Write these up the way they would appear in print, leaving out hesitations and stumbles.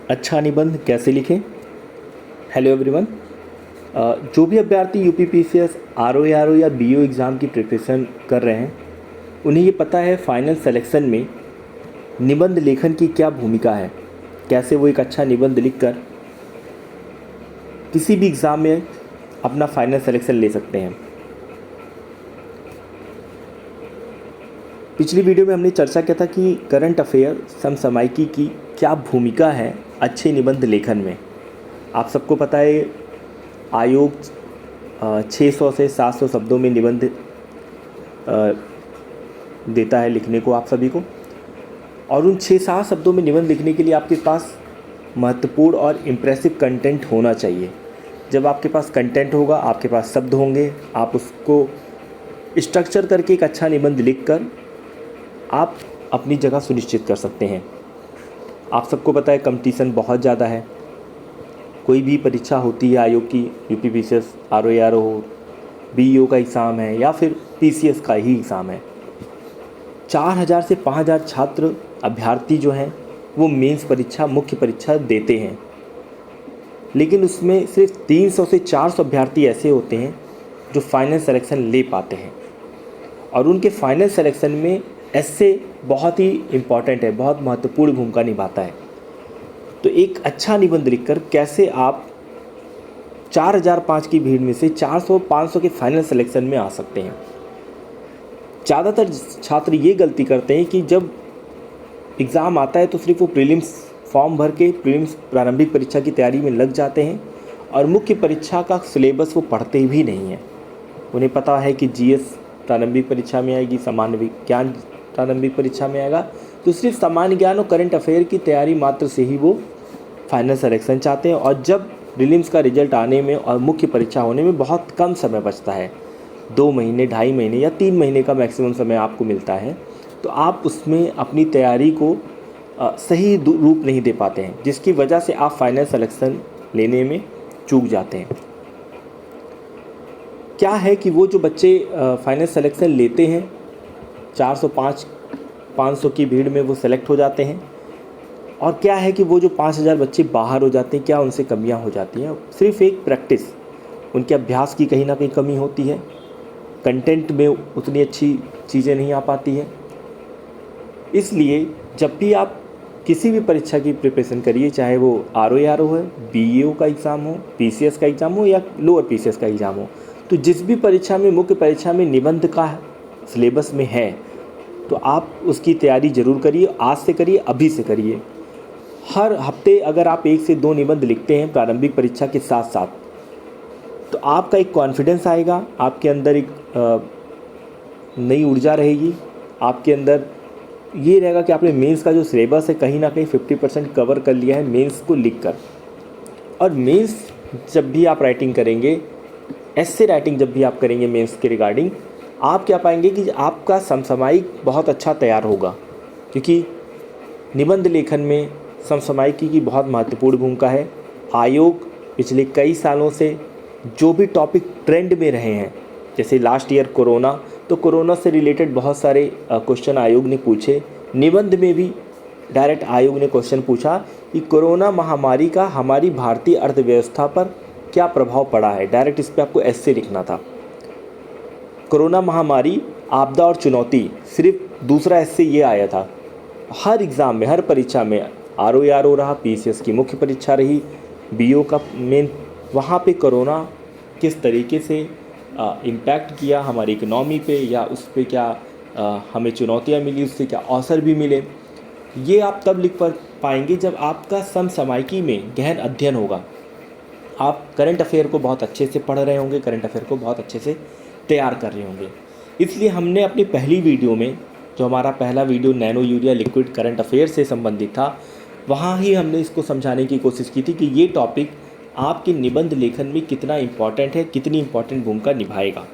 अच्छा निबंध कैसे लिखें। Hello everyone. जो भी अभ्यर्थी यूपीपीसीएस आरओ या बीओ एग्ज़ाम की प्रिपरेशन कर रहे हैं, उन्हें ये पता है फाइनल सिलेक्शन में निबंध लेखन की क्या भूमिका है, कैसे वो एक अच्छा निबंध लिखकर किसी भी एग्ज़ाम में अपना फाइनल सिलेक्शन ले सकते हैं। पिछली वीडियो में हमने चर्चा किया था कि करंट अफेयर समसामयिकी की क्या भूमिका है अच्छे निबंध लेखन में। आप सबको पता है आयोग 600 से 700 शब्दों में निबंध देता है लिखने को आप सभी को, और उन 6-7 शब्दों में निबंध लिखने के लिए आपके पास महत्वपूर्ण और इम्प्रेसिव कंटेंट होना चाहिए। जब आपके पास कंटेंट होगा, आपके पास शब्द होंगे, आप उसको स्ट्रक्चर करके एक अच्छा निबंध लिखकर आप अपनी जगह सुनिश्चित कर सकते हैं। आप सबको पता है कंपटीशन बहुत ज़्यादा है। कोई भी परीक्षा होती है आयोग की, यूपीपीसीएस आरओ हो, बीईओ का एग्ज़ाम है या फिर पीसीएस का ही एग्ज़ाम है, 4000 से 5000 छात्र अभ्यर्थी जो हैं वो मेंस परीक्षा मुख्य परीक्षा देते हैं, लेकिन उसमें सिर्फ 300 से 400 अभ्यर्थी ऐसे होते हैं जो फाइनल सिलेक्शन ले पाते हैं। और उनके फाइनल सिलेक्शन में ऐसे बहुत ही इम्पॉर्टेंट है, बहुत महत्वपूर्ण भूमिका निभाता है। तो एक अच्छा निबंध लिखकर कैसे आप 4005 की भीड़ में से 400-500 के फाइनल सिलेक्शन में आ सकते हैं। ज़्यादातर छात्र ये गलती करते हैं कि जब एग्ज़ाम आता है तो सिर्फ वो प्रीलिम्स फॉर्म भर के प्रीलिम्स प्रारंभिक परीक्षा की तैयारी में लग जाते हैं और मुख्य परीक्षा का सिलेबस वो पढ़ते भी नहीं हैं। उन्हें पता है कि जीएस प्रारंभिक परीक्षा में आएगी, सामान्य विज्ञान प्रारंभिक परीक्षा में आएगा, तो सिर्फ सामान्य ज्ञान और करंट अफेयर की तैयारी मात्र से ही वो फाइनल सिलेक्शन चाहते हैं। और जब प्रीलिम्स का रिजल्ट आने में और मुख्य परीक्षा होने में बहुत कम समय बचता है, 2 महीने, 2.5 महीने या 3 महीने का मैक्सिमम समय आपको मिलता है, तो आप उसमें अपनी तैयारी को सही रूप नहीं दे पाते हैं, जिसकी वजह से आप फाइनल सिलेक्शन लेने में चूक जाते हैं। क्या है कि वो जो बच्चे फाइनल सिलेक्शन लेते हैं 405-500 की भीड़ में वो सेलेक्ट हो जाते हैं, और क्या है कि वो जो 5000 बच्चे बाहर हो जाते हैं, क्या उनसे कमियां हो जाती हैं। सिर्फ एक प्रैक्टिस, उनके अभ्यास की कहीं ना कहीं कमी होती है, कंटेंट में उतनी अच्छी चीज़ें नहीं आ पाती हैं। इसलिए जब भी आप किसी भी परीक्षा की प्रिपरेशन करिए, चाहे वो आरओ हो, बीईओ का एग्ज़ाम हो, पीसीएस का एग्ज़ाम हो या लोअर पीसीएस का एग्ज़ाम हो, तो जिस भी परीक्षा में मुख्य परीक्षा में निबंध का सिलेबस में है तो आप उसकी तैयारी ज़रूर करिए। आज से करिए, अभी से करिए। हर हफ्ते अगर आप 1 से 2 निबंध लिखते हैं प्रारंभिक परीक्षा के साथ साथ, तो आपका एक कॉन्फिडेंस आएगा, आपके अंदर एक नई ऊर्जा रहेगी, आपके अंदर ये रहेगा कि आपने मेंस का जो सिलेबस है कहीं ना कहीं 50% कवर कर लिया है मेंस को लिखकर। और मेंस जब भी आप राइटिंग करेंगे, ऐसे राइटिंग जब भी आप करेंगे मेंस के रिगार्डिंग, आप क्या पाएंगे कि आपका समसामयिक बहुत अच्छा तैयार होगा, क्योंकि निबंध लेखन में समसामयिकी की बहुत महत्वपूर्ण भूमिका है। आयोग पिछले कई सालों से जो भी टॉपिक ट्रेंड में रहे हैं, जैसे लास्ट ईयर कोरोना, तो कोरोना से रिलेटेड बहुत सारे क्वेश्चन आयोग ने पूछे। निबंध में भी डायरेक्ट आयोग ने क्वेश्चन पूछा कि कोरोना महामारी का हमारी भारतीय अर्थव्यवस्था पर क्या प्रभाव पड़ा है। डायरेक्ट इस पर आपको ऐसे लिखना था, कोरोना महामारी, आपदा और चुनौती। सिर्फ दूसरा ऐसे ये आया था। हर एग्ज़ाम में, हर परीक्षा में, आरओ रहा, पीसीएस की मुख्य परीक्षा रही, बीओ का मेन, वहाँ पे कोरोना किस तरीके से इम्पैक्ट किया हमारी इकोनॉमी पे, या उस पे क्या हमें चुनौतियाँ मिली, उससे क्या अवसर भी मिले, ये आप तब लिख पाएंगे जब आपका समसामयिकी में गहन अध्ययन होगा। आप करंट अफेयर को बहुत अच्छे से पढ़ रहे होंगे, करंट अफेयर को बहुत अच्छे से तैयार कर रहे होंगे। इसलिए हमने अपनी पहली वीडियो में, जो हमारा पहला video nano urea liquid current affair से संबंधित था, वहाँ ही हमने इसको समझाने की कोशिश की थी कि ये टॉपिक आपके निबंध लेखन में कितना इम्पॉर्टेंट है, कितनी इम्पॉर्टेंट भूमिका निभाएगा।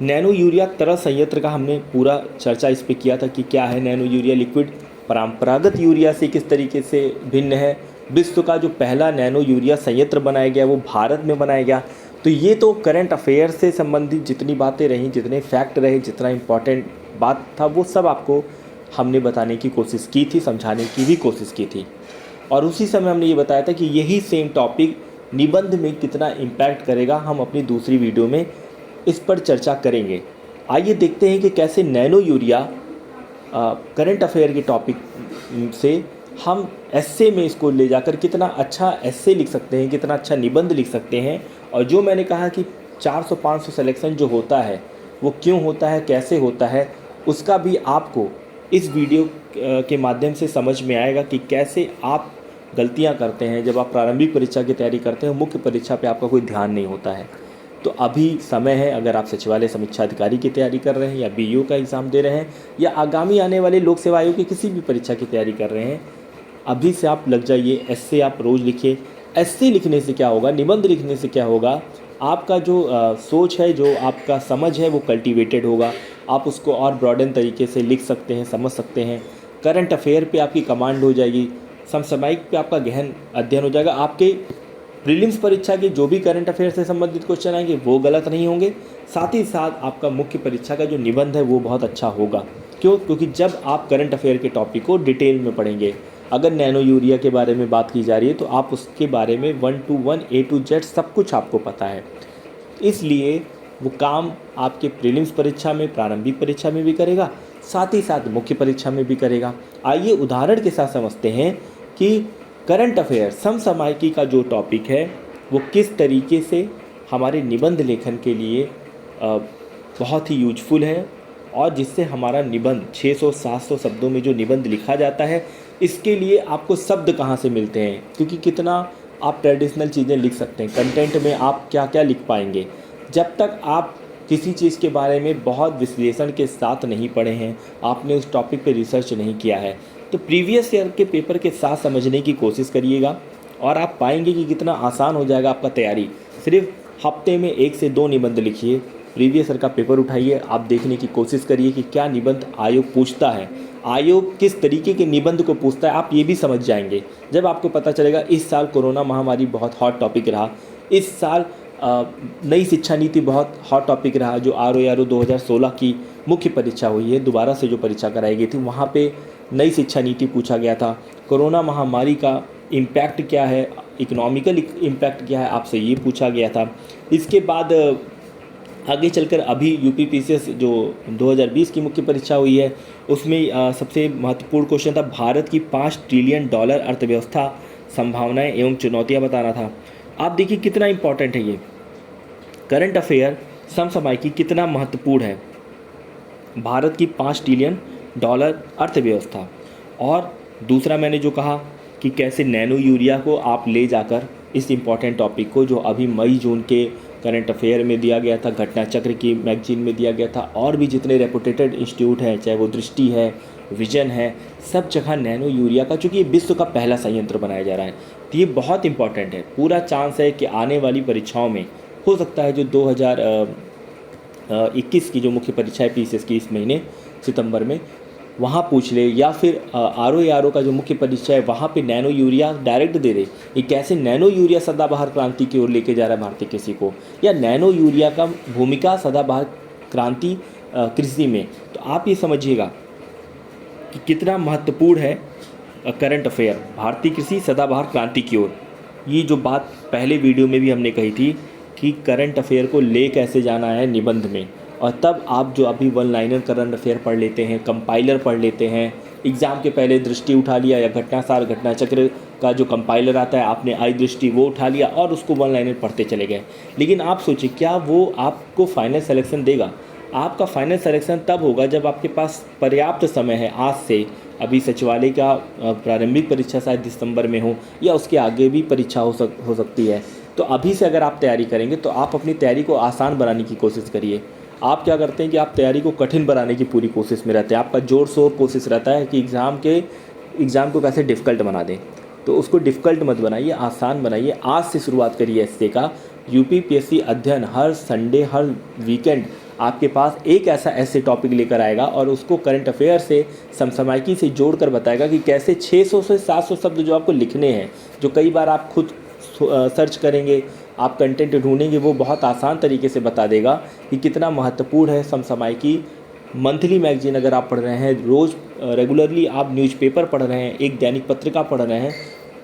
नैनो यूरिया तरल संयंत्र का हमने पूरा चर्चा इस पर किया था कि क्या है नैनो यूरिया लिक्विड, परंपरागत यूरिया से किस तरीके से भिन्न है, विश्व का जो पहला नैनो यूरिया संयंत्र बनाया गया वो भारत में बनाया गया। तो ये तो करंट अफेयर से संबंधित जितनी बातें रहीं, जितने फैक्ट रहे, जितना इम्पॉर्टेंट बात था, वो सब आपको हमने बताने की कोशिश की थी, समझाने की भी कोशिश की थी। और उसी समय हमने ये बताया था कि यही सेम टॉपिक निबंध में कितना इम्पैक्ट करेगा, हम अपनी दूसरी वीडियो में इस पर चर्चा करेंगे। आइए देखते हैं कि कैसे नैनो यूरिया करंट अफेयर के टॉपिक से हम एस्से में इसको ले जाकर कितना अच्छा एस्से लिख सकते हैं, कितना अच्छा निबंध लिख सकते हैं। और जो मैंने कहा कि 400-500 सिलेक्शन जो होता है वो क्यों होता है, कैसे होता है, उसका भी आपको इस वीडियो के माध्यम से समझ में आएगा कि कैसे आप गलतियां करते हैं जब आप प्रारंभिक परीक्षा की तैयारी करते हैं, मुख्य परीक्षा पे आपका कोई ध्यान नहीं होता है। तो अभी समय है, अगर आप सचिवालय समीक्षा अधिकारी की तैयारी कर रहे हैं या बीईओ का एग्ज़ाम दे रहे हैं या आगामी आने वाले लोक सेवा आयोग की किसी भी परीक्षा की तैयारी कर रहे हैं, अभी से आप लग जाइए। एस्से आप रोज़ लिखिए। एस्से लिखने से क्या होगा, निबंध लिखने से क्या होगा, आपका जो सोच है, जो आपका समझ है वो कल्टीवेटेड होगा। आप उसको और ब्रॉडन तरीके से लिख सकते हैं, समझ सकते हैं। करंट अफेयर पे आपकी कमांड हो जाएगी, समसामयिक पे आपका गहन अध्ययन हो जाएगा। आपके प्रीलिम्स परीक्षा के जो भी करंट अफेयर से संबंधित क्वेश्चन आएंगे वो गलत नहीं होंगे। साथ ही साथ आपका मुख्य परीक्षा का जो निबंध है वो बहुत अच्छा होगा। क्यों? क्योंकि जब आप करंट अफेयर के टॉपिक को डिटेल में पढ़ेंगे, अगर नैनो यूरिया के बारे में बात की जा रही है तो आप उसके बारे में 1 to 1 A to Z सब कुछ आपको पता है। इसलिए वो काम आपके प्रीलिम्स परीक्षा में, प्रारंभिक परीक्षा में भी करेगा, साथ ही साथ मुख्य परीक्षा में भी करेगा। आइए उदाहरण के साथ समझते हैं कि करंट अफेयर समसामयिकी का जो टॉपिक है वो किस तरीके से हमारे निबंध लेखन के लिए बहुत ही यूजफुल है, और जिससे हमारा निबंध 600-700 शब्दों में जो निबंध लिखा जाता है, इसके लिए आपको शब्द कहाँ से मिलते हैं। क्योंकि कितना आप ट्रेडिशनल चीज़ें लिख सकते हैं, कंटेंट में आप क्या क्या लिख पाएंगे जब तक आप किसी चीज़ के बारे में बहुत विश्लेषण के साथ नहीं पढ़े हैं, आपने उस टॉपिक पे रिसर्च नहीं किया है। तो प्रीवियस ईयर के पेपर के साथ समझने की कोशिश करिएगा और आप पाएंगे कि कितना आसान हो जाएगा आपका तैयारी। सिर्फ हफ्ते में 1 से 2 निबंध लिखिए, प्रीवियस ईयर का पेपर उठाइए, आप देखने की कोशिश करिए कि क्या निबंध आयोग पूछता है, आयोग किस तरीके के निबंध को पूछता है, आप ये भी समझ जाएंगे जब आपको पता चलेगा। इस साल कोरोना महामारी बहुत हॉट टॉपिक रहा, इस साल नई शिक्षा नीति बहुत हॉट टॉपिक रहा। जो ROARO 2016 की मुख्य परीक्षा हुई है, दोबारा से जो परीक्षा कराई गई थी, वहाँ पे नई शिक्षा नीति पूछा गया था। कोरोना महामारी का इम्पैक्ट क्या है, इकोनॉमिकल इम्पैक्ट क्या है, आपसे ये पूछा गया था। इसके बाद आगे चलकर अभी UPPCS जो 2020 की मुख्य परीक्षा हुई है, उसमें सबसे महत्वपूर्ण क्वेश्चन था भारत की $5 ट्रिलियन अर्थव्यवस्था, संभावनाएं एवं चुनौतियां बताना था। आप देखिए कितना इम्पॉर्टेंट है ये करंट अफेयर, समसामयिकी कितना महत्वपूर्ण है। भारत की $5 ट्रिलियन अर्थव्यवस्था, और दूसरा मैंने जो कहा कि कैसे नैनो यूरिया को आप ले जाकर इस इम्पॉर्टेंट टॉपिक को, जो अभी मई जून के करंट अफेयर में दिया गया था, घटना चक्र की मैगजीन में दिया गया था, और भी जितने रेपुटेटेड इंस्टीट्यूट हैं, चाहे वो दृष्टि है, विजन है, सब जगह नैनो यूरिया का, चूँकि ये विश्व का पहला संयंत्र बनाया जा रहा है, तो ये बहुत इंपॉर्टेंट है। पूरा चांस है कि आने वाली परीक्षाओं में हो सकता है जो 2021 की जो मुख्य परीक्षा है PCS की इस महीने सितंबर में, वहाँ पूछ ले, या फिर ROARO का जो मुख्य परीक्षा है वहाँ पे नैनो यूरिया डायरेक्ट दे दे। ये कैसे नैनो यूरिया सदाबहार क्रांति की ओर लेके जा रहा है भारतीय कृषि को, या नैनो यूरिया का भूमिका सदाबहार क्रांति कृषि में। तो आप ये समझिएगा कि कितना महत्वपूर्ण है करंट अफेयर, भारतीय कृषि सदाबहार क्रांति की ओर। ये जो बात पहले वीडियो में भी हमने कही थी कि करंट अफेयर को ले कैसे जाना है निबंध में, और तब आप जो अभी 1 लाइनर करंट अफेयर पढ़ लेते हैं, कंपाइलर पढ़ लेते हैं, एग्ज़ाम के पहले दृष्टि उठा लिया, या घटनासार घटना चक्र का जो कंपाइलर आता है आपने आई दृष्टि वो उठा लिया और उसको 1 लाइनर पढ़ते चले गए। लेकिन आप सोचिए क्या वो आपको फाइनल सिलेक्शन देगा? आपका फाइनल सिलेक्शन तब होगा जब आपके पास पर्याप्त समय है आज से। अभी सचिवालय का प्रारंभिक परीक्षा शायद दिसंबर में हो, या उसके आगे भी परीक्षा हो सकती है। तो अभी से अगर आप तैयारी करेंगे तो आप अपनी तैयारी को आसान बनाने की कोशिश करिए। आप क्या करते हैं कि आप तैयारी को कठिन बनाने की पूरी कोशिश में रहते हैं, आपका जोर शोर कोशिश रहता है कि एग्ज़ाम को कैसे डिफ़िकल्ट बना दें। तो उसको डिफ़िकल्ट मत बनाइए, आसान बनाइए। आज से शुरुआत करिए एस्से का। UPPSC अध्ययन हर संडे, हर वीकेंड आपके पास एक ऐसा एस्से टॉपिक लेकर आएगा और उसको करंट अफेयर से, समसामयिकी से जोड़कर बताएगा कि कैसे 600 से 700 शब्द जो आपको लिखने हैं, जो कई बार आप खुद सर्च करेंगे, आप कंटेंट ढूंढेंगे, वो बहुत आसान तरीके से बता देगा कि कितना महत्वपूर्ण है समसामयिकी मंथली मैगजीन अगर आप पढ़ रहे हैं, रोज़ रेगुलरली आप न्यूज़पेपर पढ़ रहे हैं, एक दैनिक पत्रिका पढ़ रहे हैं,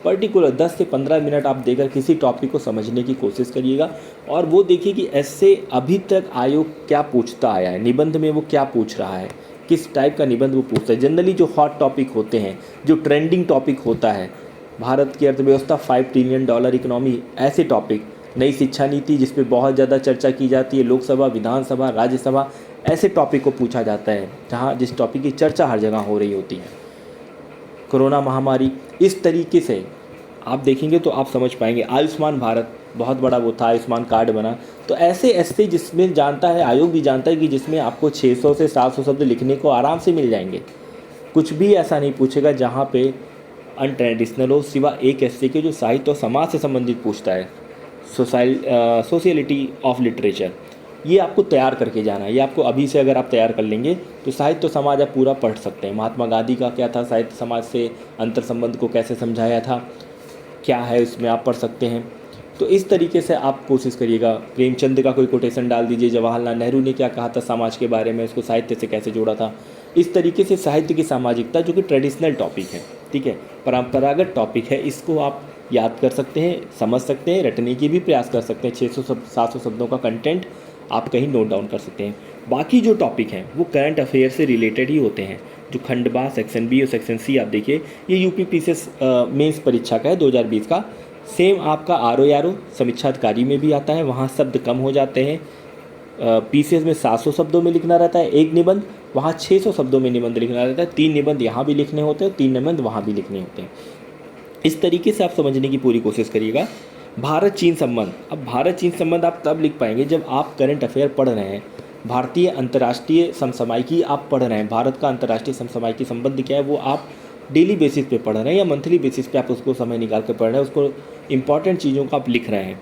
पर्टिकुलर 10 से 15 मिनट आप देकर किसी टॉपिक को समझने की कोशिश करिएगा और वो देखिए कि ऐसे अभी तक आयोग क्या पूछता आया है, निबंध में वो क्या पूछ रहा है, किस टाइप का निबंध वो पूछता है। जनरली जो हॉट टॉपिक होते हैं, जो ट्रेंडिंग टॉपिक होता है, भारत की अर्थव्यवस्था $5 ट्रिलियन इकोनॉमी, ऐसे टॉपिक, नई शिक्षा नीति जिस पे बहुत ज़्यादा चर्चा की जाती है, लोकसभा, विधानसभा, राज्यसभा, ऐसे टॉपिक को पूछा जाता है जहाँ जिस टॉपिक की चर्चा हर जगह हो रही होती है। कोरोना महामारी, इस तरीके से आप देखेंगे तो आप समझ पाएंगे। आयुष्मान भारत बहुत बड़ा वो था, आयुष्मान कार्ड बना, तो ऐसे ऐसे जिसमें जानता है, आयोग भी जानता है कि जिसमें आपको 600 से 700 शब्द लिखने को आराम से मिल जाएंगे। कुछ भी ऐसा नहीं पूछेगा जहाँ पे अनट्रेडिशनल हो, सिवा एक ऐसे के जो साहित्य और समाज से संबंधित पूछता है, सोशियलिटी ऑफ लिटरेचर। ये आपको तैयार करके जाना है, ये आपको अभी से अगर आप तैयार कर लेंगे तो साहित्य समाज आप पूरा पढ़ सकते हैं। महात्मा गांधी का क्या था, साहित्य समाज से अंतर संबंध को कैसे समझाया था, क्या है इसमें आप पढ़ सकते हैं। तो इस तरीके से आप कोशिश करिएगा। प्रेमचंद का कोई कोटेशन डाल दीजिए, जवाहरलाल नेहरू ने क्या कहा था समाज के बारे में, उसको साहित्य से कैसे जोड़ा था। इस तरीके से साहित्य की सामाजिकता, जो कि ट्रेडिशनल टॉपिक है, ठीक है, परंपरागत टॉपिक है, इसको आप याद कर सकते हैं, समझ सकते हैं, रटने की भी प्रयास कर सकते हैं। 600-700 शब्दों का कंटेंट आप कहीं नोट डाउन कर सकते हैं। बाकी जो टॉपिक हैं वो करंट अफेयर से रिलेटेड ही होते हैं। जो खंडबा, सेक्शन बी और सेक्शन सी आप देखिए, ये यूपी पीसीएस मेंस परीक्षा का है 2020 का। सेम आपका आरओ समीक्षा अधिकारी में भी आता है, वहाँ शब्द कम हो जाते हैं। पीसीएस में 700 शब्दों में लिखना रहता है एक निबंध, वहाँ 600 शब्दों में निबंध लिखना रहता है। 3 निबंध यहाँ भी लिखने होते हैं, 3 निबंध वहाँ भी लिखने होते हैं। इस तरीके से आप समझने की पूरी कोशिश करिएगा। भारत चीन संबंध, अब भारत चीन संबंध आप तब लिख पाएंगे जब आप करंट अफेयर पढ़ रहे हैं, भारतीय अंतर्राष्ट्रीय समसामयिकी आप पढ़ रहे हैं। भारत का अंतर्राष्ट्रीय समसामयिकी संबंध क्या है वो आप डेली बेसिस पे पढ़ रहे हैं या मंथली बेसिस पे आप उसको समय निकाल कर पढ़ रहे हैं, उसको इंपॉर्टेंट चीज़ों को आप लिख रहे हैं।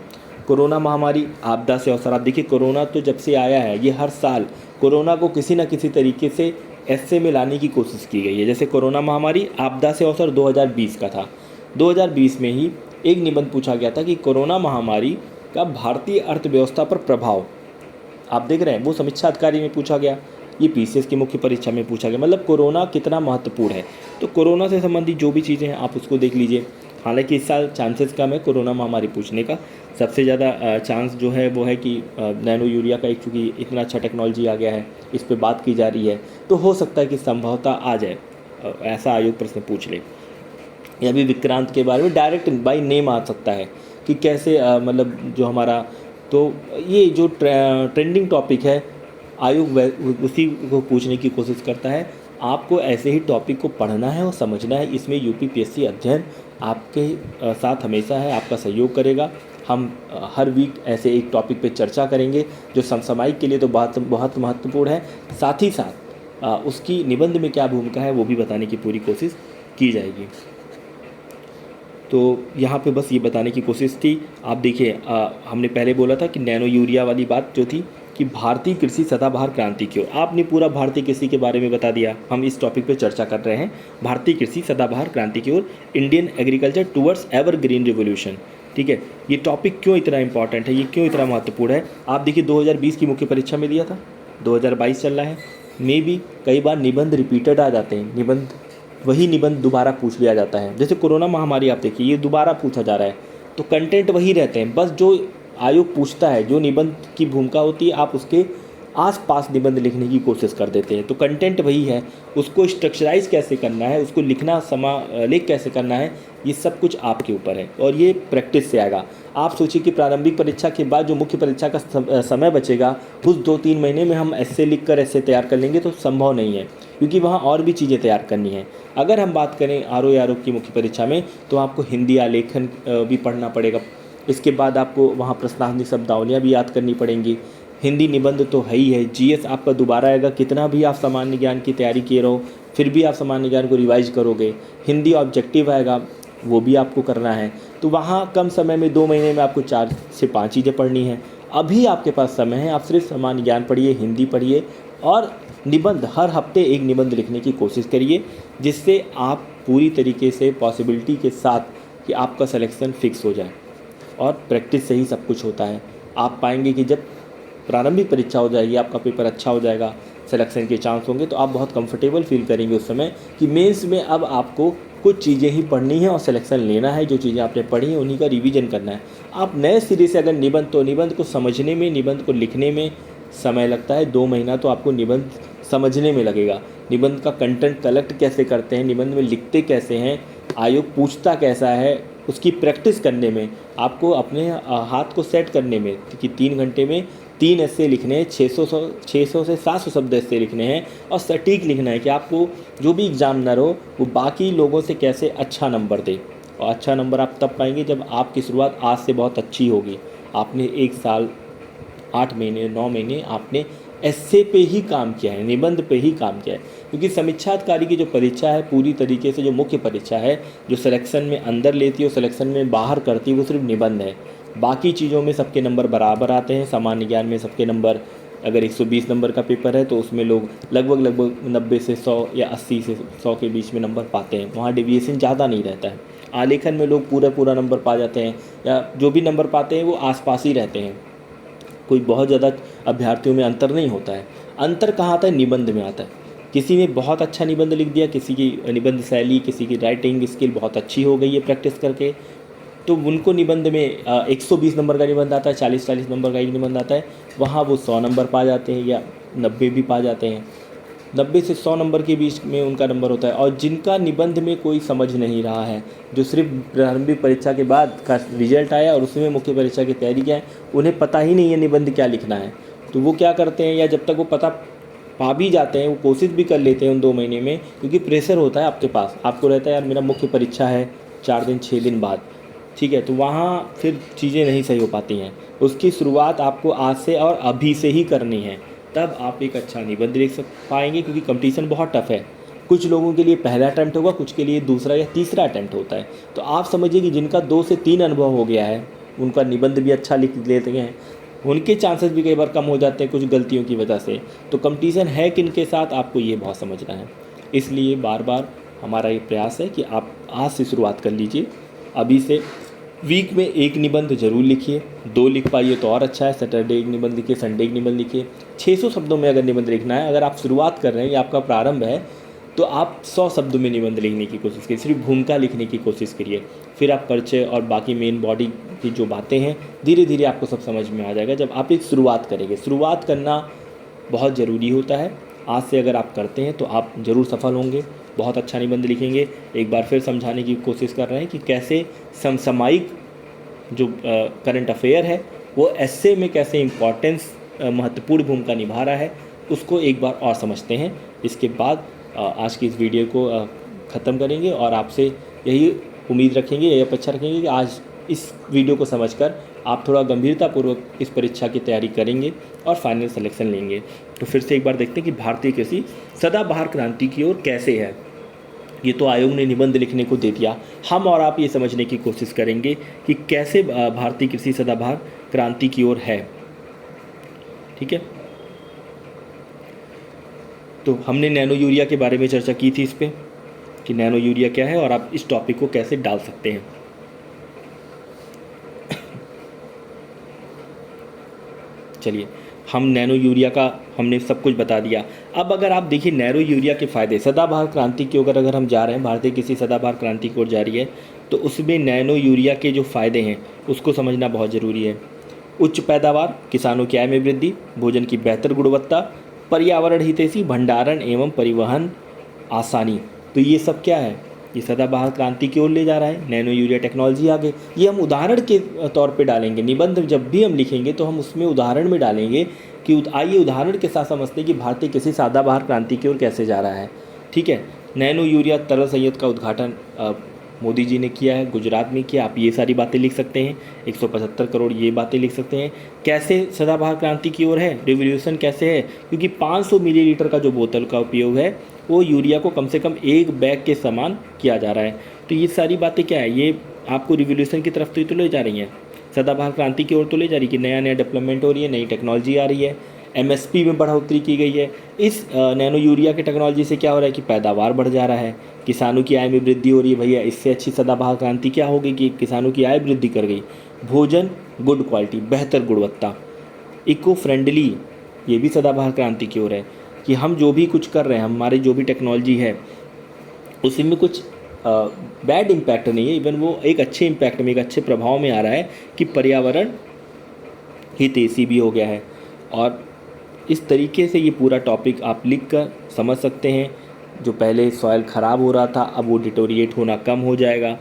कोरोना महामारी, आपदा से अवसर, आप देखिए कोरोना तो जब से आया है, ये हर साल कोरोना को किसी न किसी तरीके से ऐसे में लाने की कोशिश की गई है। जैसे कोरोना महामारी आपदा से अवसर 2020 का था, 2020 में ही एक निबंध पूछा गया था कि कोरोना महामारी का भारतीय अर्थव्यवस्था पर प्रभाव, आप देख रहे हैं, वो समीक्षा अधिकारी में पूछा गया, ये पीसीएस की मुख्य परीक्षा में पूछा गया। मतलब कोरोना कितना महत्वपूर्ण है। तो कोरोना से संबंधित जो भी चीज़ें हैं आप उसको देख लीजिए। हालांकि इस साल चांसेस कम है कोरोना महामारी पूछने का, सबसे ज़्यादा चांस जो है वो है कि नैनो यूरिया का, एक चूँकि इतना अच्छा टेक्नोलॉजी आ गया है, इस पर बात की जा रही है, तो हो सकता है कि संभवतः आ जाए, ऐसा आयोग प्रश्न पूछ ले। या भी विक्रांत के बारे में डायरेक्ट बाई नेम आ सकता है कि कैसे मतलब जो हमारा, तो ये जो ट्रेंडिंग टॉपिक है आयोग उसी को पूछने की कोशिश करता है। आपको ऐसे ही टॉपिक को पढ़ना है और समझना है। इसमें यूपीपीएससी अध्ययन आपके साथ हमेशा है, आपका सहयोग करेगा। हम हर वीक ऐसे एक टॉपिक पे चर्चा करेंगे जो समसामयिक के लिए तो बहुत महत्वपूर्ण है, साथ ही साथ उसकी निबंध में क्या भूमिका है वो भी बताने की पूरी कोशिश की जाएगी। तो यहाँ पे बस ये बताने की कोशिश थी। आप देखिए हमने पहले बोला था कि नैनो यूरिया वाली बात जो थी कि भारतीय कृषि सदाबहार क्रांति की ओर, आपने पूरा भारतीय कृषि के बारे में बता दिया। हम इस टॉपिक पे चर्चा कर रहे हैं, भारतीय कृषि सदाबहार क्रांति की ओर, Indian agriculture towards ever green revolution. ठीक है, ये टॉपिक क्यों इतना इंपॉर्टेंट है, ये क्यों इतना महत्वपूर्ण है। आप देखिए 2020 की मुख्य परीक्षा में दिया था, 2022 चल रहा है, मे भी कई बार निबंध रिपीटेड आ जाते हैं, निबंध वही निबंध दोबारा पूछ लिया जाता है। जैसे कोरोना महामारी आप देखिए, ये दोबारा पूछा जा रहा है, तो कंटेंट वही रहते हैं, बस जो आयोग पूछता है, जो निबंध की भूमिका होती है, आप उसके आसपास निबंध लिखने की कोशिश कर देते हैं। तो कंटेंट वही है, उसको स्ट्रक्चराइज कैसे करना है, उसको लिखना लेख कैसे करना है, ये सब कुछ आपके ऊपर है और ये प्रैक्टिस से आएगा। आप सोचिए कि प्रारंभिक परीक्षा के बाद जो मुख्य परीक्षा का समय बचेगा, उस 2-3 महीने में हम ऐसे लिख कर ऐसे तैयार कर लेंगे तो संभव नहीं है, क्योंकि वहाँ और भी चीज़ें तैयार करनी है। अगर हम बात करें आरओ की मुख्य परीक्षा में, तो आपको हिंदी आलेखन भी पढ़ना पड़ेगा। इसके बाद आपको वहाँ प्रश्नावली शब्दावलियाँ भी याद करनी पड़ेंगी। हिंदी निबंध तो है ही है, जीएस आपका दोबारा आएगा, कितना भी आप सामान्य ज्ञान की तैयारी किए रहो फिर भी आप सामान्य ज्ञान को रिवाइज करोगे। हिंदी ऑब्जेक्टिव आएगा, वो भी आपको करना है। तो वहाँ कम समय में 2 महीने में आपको 4 से 5 चीज़ें पढ़नी हैं। अभी आपके पास समय है, आप सिर्फ सामान्य ज्ञान पढ़िए, हिंदी पढ़िए और निबंध, हर हफ्ते एक निबंध लिखने की कोशिश करिए, जिससे आप पूरी तरीके से पॉसिबिलिटी के साथ कि आपका सिलेक्शन फिक्स हो जाए। और प्रैक्टिस से ही सब कुछ होता है। आप पाएंगे कि जब प्रारंभिक परीक्षा हो जाएगी, आपका पेपर अच्छा हो जाएगा, सिलेक्शन के चांस होंगे। तो आप बहुत कंफर्टेबल फील करेंगे उस समय कि मेंस में अब आपको कुछ चीज़ें ही पढ़नी है और सिलेक्शन लेना है। जो चीज़ें आपने पढ़ी हैं उन्हीं का रिवीजन करना है। आप नए सिरे से अगर निबंध, तो निबंध को समझने में, निबंध को लिखने में समय लगता है। 2 महीना तो आपको निबंध समझने में लगेगा। निबंध का कंटेंट कलेक्ट कैसे करते हैं, निबंध में लिखते कैसे हैं, आयोग पूछता कैसा है, उसकी प्रैक्टिस करने में, आपको अपने हाथ को सेट करने में कि 3 घंटे में 3 एस्से लिखने हैं, 600 से 700 शब्द एस्से लिखने हैं और सटीक लिखना है कि आपको जो भी एग्जामिनर हो वो बाकी लोगों से कैसे अच्छा नंबर दे। और अच्छा नंबर आप तब पाएंगे जब आपकी शुरुआत आज से बहुत अच्छी होगी। आपने 1 साल 8 महीने 9 महीने आपने एस्से पे ही काम किया है, निबंध पे ही काम किया है। क्योंकि समीक्षाधिकारी की जो परीक्षा है पूरी तरीके से जो मुख्य परीक्षा है, जो सिलेक्शन में अंदर लेती है और सिलेक्शन में बाहर करती है, वो सिर्फ निबंध है। बाकी चीज़ों में सबके नंबर बराबर आते हैं। सामान्य ज्ञान में सबके नंबर, अगर 120 नंबर का पेपर है तो उसमें लोग लगभग 90 से 100 या 80 से 100 के बीच में नंबर पाते हैं। वहाँ डेविएशन ज़्यादा नहीं रहता है। आलेखन में लोग पूरा नंबर पा जाते हैं, या जो भी नंबर पाते हैं वो आसपास ही रहते हैं। कोई बहुत ज़्यादा अभ्यर्थियों में अंतर नहीं होता है। अंतर कहाँ आता है? निबंध में आता है। किसी ने बहुत अच्छा निबंध लिख दिया, किसी की निबंध शैली, किसी की राइटिंग स्किल बहुत अच्छी हो गई है प्रैक्टिस करके, तो उनको निबंध में 120 नंबर का निबंध आता है, 40-40 नंबर का एक निबंध आता है। वहाँ वो 100 नंबर पा जाते हैं या 90 भी पा जाते हैं। 90 से 100 नंबर के बीच में उनका नंबर होता है। और जिनका निबंध में कोई समझ नहीं रहा है, जो सिर्फ प्रारंभिक परीक्षा के बाद का रिजल्ट आया और उसमें मुख्य परीक्षा की तैयारी किया है, उन्हें पता ही नहीं है निबंध क्या लिखना है, तो वो क्या करते हैं, या जब तक वो पता पा भी जाते हैं वो कोशिश भी कर लेते हैं उन 2 महीने में, क्योंकि प्रेशर होता है आपके पास। आपको रहता है यार मेरा मुख्य परीक्षा है 4 दिन 6 दिन बाद, ठीक है, तो वहाँ फिर चीज़ें नहीं सही हो पाती हैं। उसकी शुरुआत आपको आज से और अभी से ही करनी है, तब आप एक अच्छा निबंध लिख पाएंगे। क्योंकि कंपटीशन बहुत टफ है। कुछ लोगों के लिए पहला अटैम्प्ट होगा, कुछ के लिए दूसरा या तीसरा अटैम्प्ट होता है। तो आप समझिए कि जिनका 2 से 3 अनुभव हो गया है, उनका निबंध भी अच्छा लिख लेते हैं, उनके चांसेस भी कई बार कम हो जाते हैं कुछ गलतियों की वजह से। तो कंपटीशन है किन के साथ, आपको ये बहुत समझना है। इसलिए बार बार हमारा ये प्रयास है कि आप आज से शुरुआत कर लीजिए। अभी से वीक में 1 निबंध ज़रूर लिखिए। 2 लिख पाइए तो और अच्छा है। सैटरडे एक निबंध लिखिए, संडे एक निबंध लिखिए। 600 शब्दों में अगर निबंध लिखना है, अगर आप शुरुआत कर रहे हैं या आपका प्रारंभ है, तो आप 100 शब्दों में निबंध लिखने की कोशिश करिए। सिर्फ भूमिका लिखने की कोशिश करिए। फिर आप परिचय और बाकी मेन बॉडी की जो बातें हैं, धीरे धीरे आपको सब समझ में आ जाएगा जब आप एक शुरुआत करेंगे। शुरुआत करना बहुत ज़रूरी होता है। आज से अगर आप करते हैं तो आप ज़रूर सफल होंगे, बहुत अच्छा निबंध लिखेंगे। एक बार फिर समझाने की कोशिश कर रहे हैं कि कैसे समसामयिक जो करंट अफेयर है वो एस्से में कैसे इम्पॉर्टेंस महत्वपूर्ण भूमिका निभा रहा है, उसको एक बार और समझते हैं। इसके बाद आज की इस वीडियो को ख़त्म करेंगे और आपसे यही उम्मीद रखेंगे, यही अपेक्षा रखेंगे कि आज इस वीडियो को समझकर आप थोड़ा गंभीरतापूर्वक इस परीक्षा की तैयारी करेंगे और फाइनल सिलेक्शन लेंगे। तो फिर से एक बार देखते हैं कि भारतीय कृषि सदाबहार क्रांति की ओर कैसे है। ये तो आयोग ने निबंध लिखने को दे दिया, हम और आप ये समझने की कोशिश करेंगे कि कैसे भारतीय कृषि सदाबहार क्रांति की ओर है। ठीक है, तो हमने नैनो यूरिया के बारे में चर्चा की थी इस पे कि नैनो यूरिया क्या है और आप इस टॉपिक को कैसे डाल सकते हैं। चलिए, हम नैनो यूरिया का हमने सब कुछ बता दिया। अब अगर आप देखिए नैनो यूरिया के फ़ायदे, सदाबहार क्रांति की ओर अगर हम जा रहे हैं, भारतीय कृषि सदाबहार क्रांति की ओर जा रही है, तो उसमें नैनो यूरिया के जो फ़ायदे हैं उसको समझना बहुत ज़रूरी है। उच्च पैदावार, किसानों की आय में वृद्धि, भोजन की बेहतर गुणवत्ता, पर्यावरण हितैषी भंडारण एवं परिवहन आसानी। तो ये सब क्या है, ये सदाबहार क्रांति की ओर ले जा रहा है। नैनो यूरिया टेक्नोलॉजी आगे, ये हम उदाहरण के तौर पे डालेंगे। निबंध जब भी हम लिखेंगे तो हम उसमें उदाहरण में डालेंगे कि आइए उदाहरण के साथ समझते हैं कि भारतीय कृषि सदाबहार क्रांति की ओर कैसे जा रहा है। ठीक है, नैनो यूरिया तरल संयंत्र का उद्घाटन मोदी जी ने किया है, गुजरात में किया। आप ये सारी बातें लिख सकते हैं। 175 करोड़ ये बातें लिख सकते हैं। कैसे सदाबहार क्रांति की ओर है, रिवोल्यूशन कैसे है, क्योंकि 500 मिलीलीटर का जो बोतल का उपयोग है वो यूरिया को कम से कम 1 बैग के समान किया जा रहा है। तो ये सारी बातें क्या है, ये आपको रिवोल्यूशन की तरफ तो ले जा रही हैं, सदाबहार क्रांति की ओर तो ले जा रही है कि नया नया डेवलपमेंट हो रही है, नई टेक्नोलॉजी आ रही है, एमएसपी में बढ़ोतरी की गई है। इस नैनो यूरिया की टेक्नोलॉजी से क्या हो रहा है कि पैदावार बढ़ जा रहा है, किसानों की आय में वृद्धि हो रही है। भैया इससे अच्छी सदाबहार क्रांति क्या होगी कि किसानों की आय वृद्धि कर गई। भोजन गुड क्वालिटी, बेहतर गुणवत्ता, इको फ्रेंडली, ये भी सदाबहार क्रांति की ओर है कि हम जो भी कुछ कर रहे हैं, हमारी जो भी टेक्नोलॉजी है उसी में कुछ बैड इम्पैक्ट नहीं है, इवन वो एक अच्छे इम्पैक्ट में, एक अच्छे प्रभाव में आ रहा है कि पर्यावरण हितैषी भी हो गया है। और इस तरीके से ये पूरा टॉपिक आप लिख कर समझ सकते हैं। जो पहले सॉइल ख़राब हो रहा था अब वो डिटोरिएट होना कम हो जाएगा।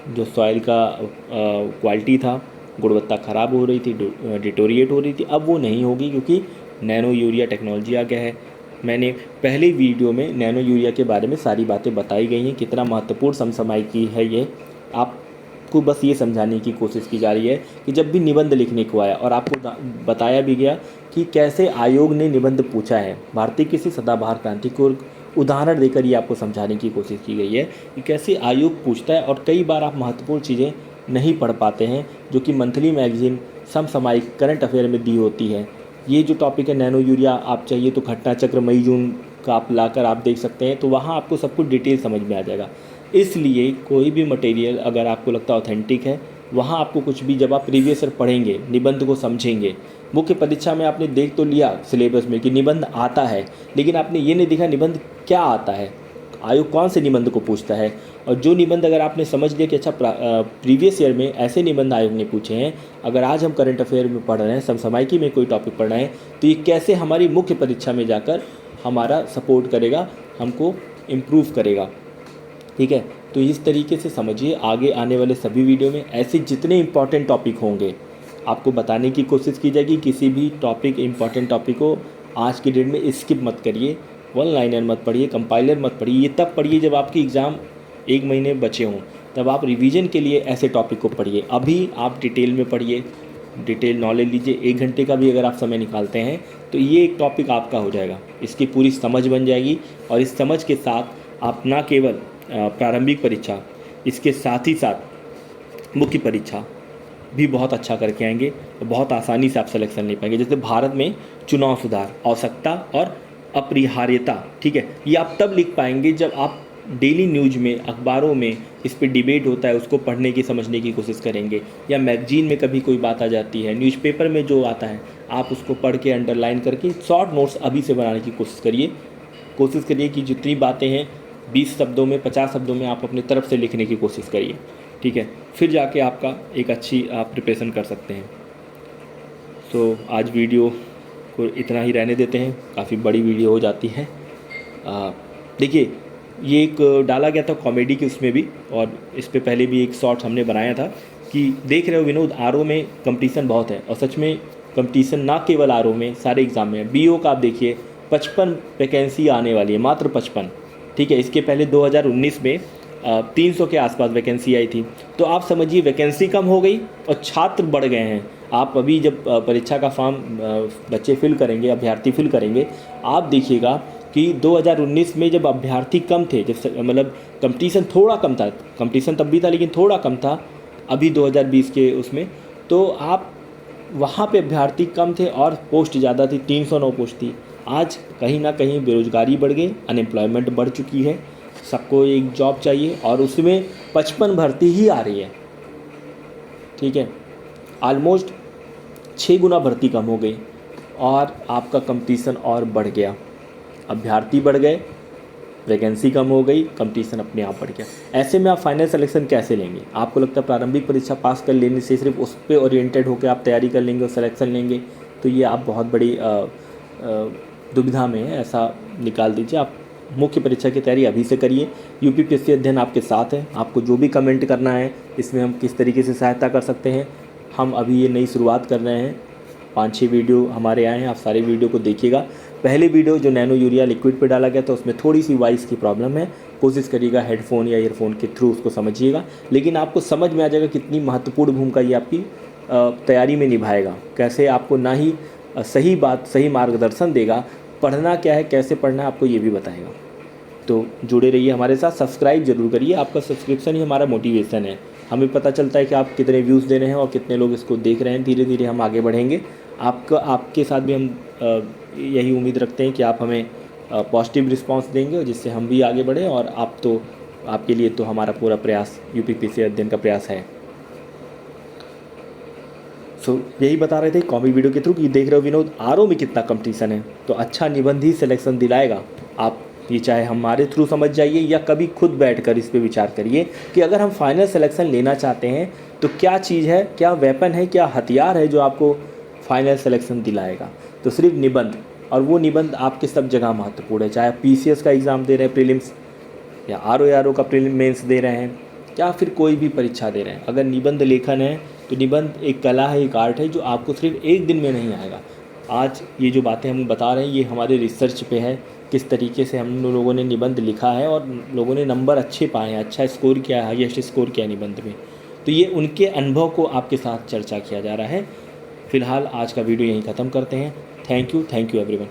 जो सॉइल का क्वालिटी था, गुणवत्ता ख़राब हो रही थी, डिटोरिएट हो रही थी, अब वो नहीं होगी क्योंकि नैनो यूरिया टेक्नोलॉजी आ गया है। मैंने पहले वीडियो में नैनो यूरिया के बारे में सारी बातें बताई गई हैं, कितना महत्वपूर्ण समसामयिकी है ये। आपको बस ये समझाने की कोशिश की जा रही है कि जब भी निबंध लिखने को आया, और आपको बताया भी गया कि कैसे आयोग ने निबंध पूछा है, भारतीय कृषि सदाबहार क्रांति को उदाहरण देकर ये आपको समझाने की कोशिश की गई है कि कैसे आयोग पूछता है। और कई बार आप महत्वपूर्ण चीज़ें नहीं पढ़ पाते हैं जो कि मंथली मैगजीन समसामयिक करंट अफेयर में दी होती है। ये जो टॉपिक है नैनो यूरिया, आप चाहिए तो घटना चक्र मई जून का आप लाकर आप देख सकते हैं, तो वहाँ आपको सब कुछ डिटेल समझ में आ जाएगा। इसलिए कोई भी मटेरियल अगर आपको लगता है ऑथेंटिक है, वहाँ आपको कुछ भी, जब आप प्रीवियस ईयर पढ़ेंगे, निबंध को समझेंगे, मुख्य परीक्षा में आपने देख तो लिया सिलेबस में कि निबंध आता है, लेकिन आपने ये नहीं देखा निबंध क्या आता है, आयोग कौन से निबंध को पूछता है। और जो निबंध अगर आपने समझ लिया कि अच्छा प्रीवियस ईयर में ऐसे निबंध आयोग ने पूछे हैं, अगर आज हम करंट अफेयर में पढ़ रहे हैं, समसामयिकी में कोई टॉपिक पढ़ रहे हैं, तो ये कैसे हमारी मुख्य परीक्षा में जाकर हमारा सपोर्ट करेगा, हमको इम्प्रूव करेगा। ठीक है, तो इस तरीके से समझिए। आगे आने वाले सभी वीडियो में ऐसे जितने इंपॉर्टेंट टॉपिक होंगे आपको बताने की कोशिश की जाएगी। किसी भी टॉपिक, इंपॉर्टेंट टॉपिक को आज की डेट में स्किप मत करिए, वन लाइनर मत पढ़िए, कंपाइलर मत पढ़िए। ये तब पढ़िए जब आपकी एग्ज़ाम 1 महीने बचे हों, तब आप रिवीजन के लिए ऐसे टॉपिक को पढ़िए। अभी आप डिटेल में पढ़िए, डिटेल नॉलेज लीजिए। 1 घंटे का भी अगर आप समय निकालते हैं तो ये एक टॉपिक आपका हो जाएगा, इसकी पूरी समझ बन जाएगी। और इस समझ के साथ आप ना केवल प्रारंभिक परीक्षा, इसके साथ ही साथ मुख्य परीक्षा भी बहुत अच्छा करके आएंगे, तो बहुत आसानी से आप सिलेक्शन ले पाएंगे। जैसे भारत में चुनाव सुधार, आवश्यकता और अपरिहार्यता, ठीक है, ये आप तब लिख पाएंगे जब आप डेली न्यूज़ में, अखबारों में इस पे डिबेट होता है, उसको पढ़ने की, समझने की कोशिश करेंगे। या मैगजीन में कभी कोई बात आ जाती है, न्यूज़पेपर में जो आता है, आप उसको पढ़ के अंडरलाइन करके शॉर्ट नोट्स अभी से बनाने की कोशिश करिए। कोशिश करिए कि जितनी बातें हैं 20 शब्दों में, 50 शब्दों में आप अपनी तरफ से लिखने की कोशिश करिए। ठीक है, फिर जाके आपका एक अच्छी आप प्रिपरेशन कर सकते हैं। तो आज वीडियो को इतना ही रहने देते हैं, काफ़ी बड़ी वीडियो हो जाती है। देखिए, ये एक डाला गया था कॉमेडी की उसमें भी, और इस पे पहले भी एक शॉर्ट हमने बनाया था कि देख रहे हो विनोद, आरओ में कंपटीशन बहुत है। और सच में कंपटीशन ना केवल आरओ में, सारे एग्ज़ाम में। बीओ का आप देखिए 55 वैकेंसी आने वाली है, मात्र 55। ठीक है, इसके पहले 2019 में 300 के आसपास वैकेंसी आई थी। तो आप समझिए वैकेंसी कम हो गई और छात्र बढ़ गए हैं। आप अभी जब परीक्षा का फॉर्म बच्चे फिल करेंगे, अभ्यर्थी फिल करेंगे, आप देखिएगा कि 2019 में जब अभ्यर्थी कम थे, जब मतलब कंपटीशन थोड़ा कम था, कंपटीशन तब भी था लेकिन थोड़ा कम था, अभी 2020 के उसमें, तो आप वहाँ पे अभ्यर्थी कम थे और पोस्ट ज़्यादा थी, 309 पोस्ट थी। आज कहीं ना कहीं बेरोजगारी बढ़ गई, अनएम्प्लॉयमेंट बढ़ चुकी है, सबको एक जॉब चाहिए और उसमें 55 भर्ती ही आ रही है। ठीक है, ऑलमोस्ट 6 गुना भर्ती कम हो गई और आपका कंपटीशन और बढ़ गया। अभ्यर्थी बढ़ गए, वैकेंसी कम हो गई, कंपटीशन अपने आप बढ़ गया। ऐसे में आप फाइनल सिलेक्शन कैसे लेंगे? आपको लगता है प्रारंभिक परीक्षा पास कर लेने से, सिर्फ उस पर ओरिएंटेड होकर आप तैयारी कर लेंगे और सिलेक्शन लेंगे, तो ये आप बहुत बड़ी दुविधा में है। ऐसा निकाल दीजिए, आप मुख्य परीक्षा की तैयारी अभी से करिए। यूपीपीएससी अध्ययन आपके साथ है। आपको जो भी कमेंट करना है इसमें हम किस तरीके से सहायता कर सकते हैं, हम अभी ये नई शुरुआत कर रहे हैं। 5-6 वीडियो हमारे आए हैं, आप सारे वीडियो को देखिएगा। पहले वीडियो जो नैनो यूरिया लिक्विड पे डाला गया था उसमें थोड़ी सी वॉइस की प्रॉब्लम है, कोशिश करिएगा हेडफोन या ईयरफोन के थ्रू उसको समझिएगा, लेकिन आपको समझ में आ जाएगा कितनी महत्वपूर्ण भूमिका ये आपकी तैयारी में निभाएगा। कैसे आपको ना ही सही बात, सही मार्गदर्शन देगा, पढ़ना क्या है, कैसे पढ़ना है, आपको ये भी बताएगा। तो जुड़े रहिए हमारे साथ, सब्सक्राइब जरूर करिए। आपका सब्सक्रिप्शन ही हमारा मोटिवेशन है। हमें पता चलता है कि आप कितने व्यूज़ दे रहे हैं और कितने लोग इसको देख रहे हैं। धीरे धीरे हम आगे बढ़ेंगे। आपके साथ भी हम यही उम्मीद रखते हैं कि आप हमें पॉजिटिव रिस्पांस देंगे, जिससे हम भी आगे बढ़ें। और आपके लिए तो हमारा पूरा प्रयास यूपीपीएससी अध्ययन का प्रयास है। यही बता रहे थे कॉमेडी वीडियो के थ्रू कि देख रहे हो विनोद आरओ में कितना कंपटीशन है, तो अच्छा निबंध ही सिलेक्शन दिलाएगा। आप ये चाहे हमारे थ्रू समझ जाइए या कभी खुद बैठकर इस पे विचार करिए कि अगर हम फाइनल सिलेक्शन लेना चाहते हैं तो क्या चीज़ है, क्या वेपन है, क्या हथियार है जो आपको फाइनल सिलेक्शन दिलाएगा। तो सिर्फ निबंध, और वो निबंध आपके सब जगह महत्वपूर्ण है, चाहे आप पीसीएस का एग्ज़ाम दे रहे हैं प्रीलिम्स, या आरओ का प्रीलिम मेंस दे रहे हैं, या फिर कोई भी परीक्षा दे रहे हैं। अगर निबंध लेखन है तो निबंध एक कला है, एक आर्ट है जो आपको सिर्फ एक दिन में नहीं आएगा। आज ये जो बातें हम बता रहे हैं ये हमारे रिसर्च पे है, किस तरीके से हम लोगों ने निबंध लिखा है और लोगों ने नंबर अच्छे पाए हैं, अच्छा स्कोर किया है, हाईएस्ट स्कोर किया निबंध में। तो ये उनके अनुभव को आपके साथ चर्चा किया जा रहा है। फ़िलहाल आज का वीडियो यहीं ख़त्म करते हैं। Thank you everyone.